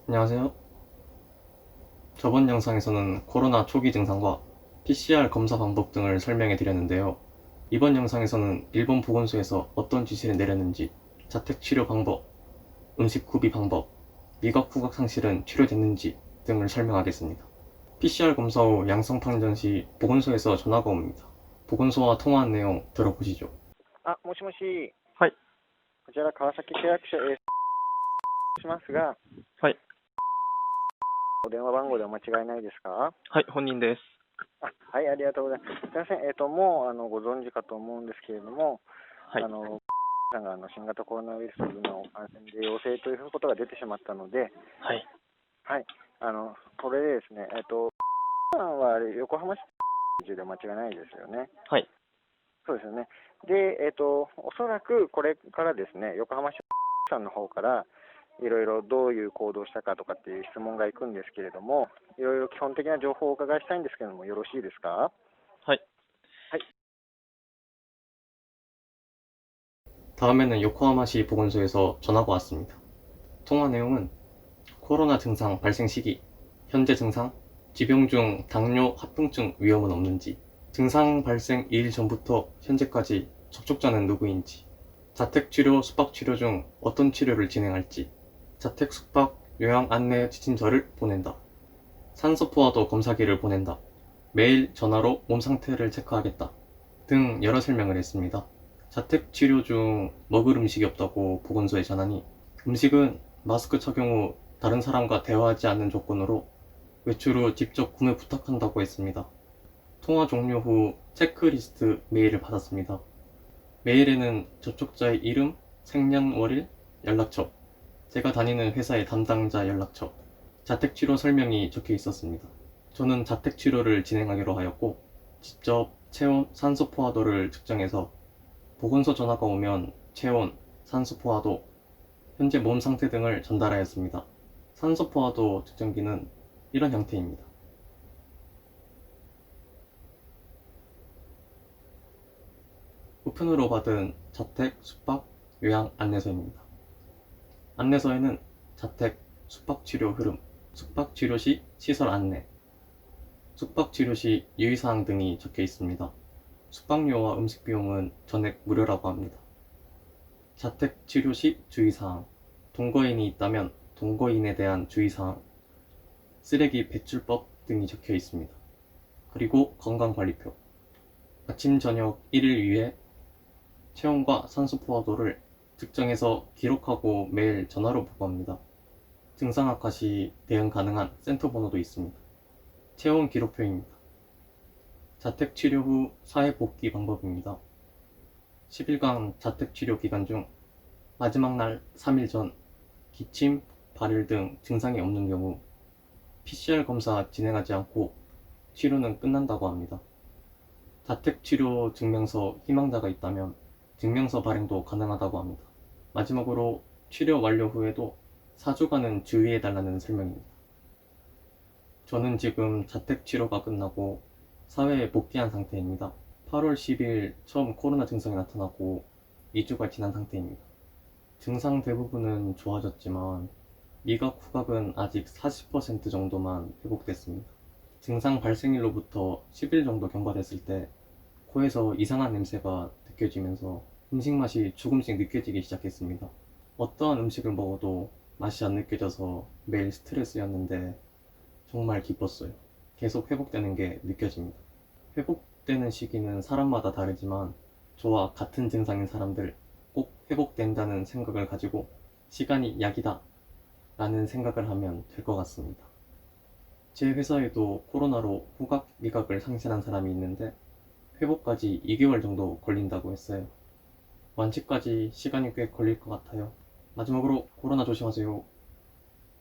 안녕하세요. 저번 영상에서는 코로나 초기 증상과 PCR 검사 방법 등을 설명해 드렸는데요. 이번 영상에서는 일본 보건소에서 어떤 지시를 내렸는지, 자택 치료 방법, 음식 구비 방법, 미각 후각 상실은 치료됐는지 등을 설명하겠습니다. PCR 검사 후 양성 판정 시 보건소에서 전화가 옵니다. 보건소와 통화한 내용 들어보시죠. もしもし、はい。こちら川崎区役所しますが、はい。お電話番号でお間違いないですか？はい、本人です。はい、ありがとうございます。すみません、もうご存知かと思うんですけれども、はい。さんが新型コロナウイルスの感染で陽性ということが出てしまったので、はい。はい、これでですね、さんは横浜市で間違いないですよね。はい。そうですよね。で、おそらくこれからですね、横浜市さんの方から、いろいろどういう行動をしたかとかっていう質問がいくんですけれども、いろいろ基本的な情報をお伺いしたいんですけれども、よろしいですか？はい。はい。 다음에는 요코하마시 보건소에서 전화가 왔습니다. 통화 내용은 코로나 증상 발생 시기, 현재 증상, 지병 중 당뇨, 합병증 위험은 없는지, 증상 발생 2일 전부터 현재까지 접촉자는 누구인지, 자택 치료, 숙박 치료 중 어떤 치료를 진행할지, 자택 숙박 요양 안내 지침서를 보낸다. 산소 포화도 검사기를 보낸다. 매일 전화로 몸 상태를 체크하겠다. 등 여러 설명을 했습니다. 자택 치료 중 먹을 음식이 없다고 보건소에 전하니 음식은 마스크 착용 후 다른 사람과 대화하지 않는 조건으로 외출 후 직접 구매 부탁한다고 했습니다. 통화 종료 후 체크리스트 메일을 받았습니다. 메일에는 접촉자의 이름, 생년월일, 연락처, 제가 다니는 회사의 담당자 연락처, 자택치료 설명이 적혀 있었습니다. 저는 자택치료를 진행하기로 하였고 직접 체온, 산소 포화도를 측정해서 보건소 전화가 오면 체온, 산소 포화도, 현재 몸 상태 등을 전달하였습니다. 산소 포화도 측정기는 이런 형태입니다. 우편으로 받은 자택, 숙박, 요양 안내서입니다. 안내서에는 자택, 숙박 치료 흐름, 숙박 치료 시 시설 안내, 숙박 치료 시 유의사항 등이 적혀 있습니다. 숙박료와 음식 비용은 전액 무료라고 합니다. 자택 치료 시 주의사항, 동거인이 있다면 동거인에 대한 주의사항, 쓰레기 배출법 등이 적혀 있습니다. 그리고 건강관리표, 아침 저녁 1일 위에 체온과 산소 포화도를 측정해서 기록하고 매일 전화로 보고합니다. 증상 악화 시 대응 가능한 센터 번호도 있습니다. 체온 기록표입니다. 자택 치료 후 사회 복귀 방법입니다. 10일간 자택 치료 기간 중 마지막 날 3일 전 기침, 발열 등 증상이 없는 경우 PCR 검사 진행하지 않고 치료는 끝난다고 합니다. 자택 치료 증명서 희망자가 있다면 증명서 발행도 가능하다고 합니다. 마지막으로 치료 완료 후에도 4주간은 주의해달라는 설명입니다. 저는 지금 자택 치료가 끝나고 사회에 복귀한 상태입니다. 8월 10일 처음 코로나 증상이 나타나고 2주가 지난 상태입니다. 증상 대부분은 좋아졌지만 미각 후각은 아직 40% 정도만 회복됐습니다. 증상 발생일로부터 10일 정도 경과됐을 때 코에서 이상한 냄새가 느껴지면서 음식 맛이 조금씩 느껴지기 시작했습니다. 어떠한 음식을 먹어도 맛이 안 느껴져서 매일 스트레스였는데 정말 기뻤어요. 계속 회복되는 게 느껴집니다. 회복되는 시기는 사람마다 다르지만 저와 같은 증상인 사람들 꼭 회복된다는 생각을 가지고 시간이 약이다 라는 생각을 하면 될 것 같습니다. 제 회사에도 코로나로 후각, 미각을 상실한 사람이 있는데 회복까지 2개월 정도 걸린다고 했어요. 완치까지 시간이 꽤 걸릴 것 같아요. 마지막으로 코로나 조심하세요.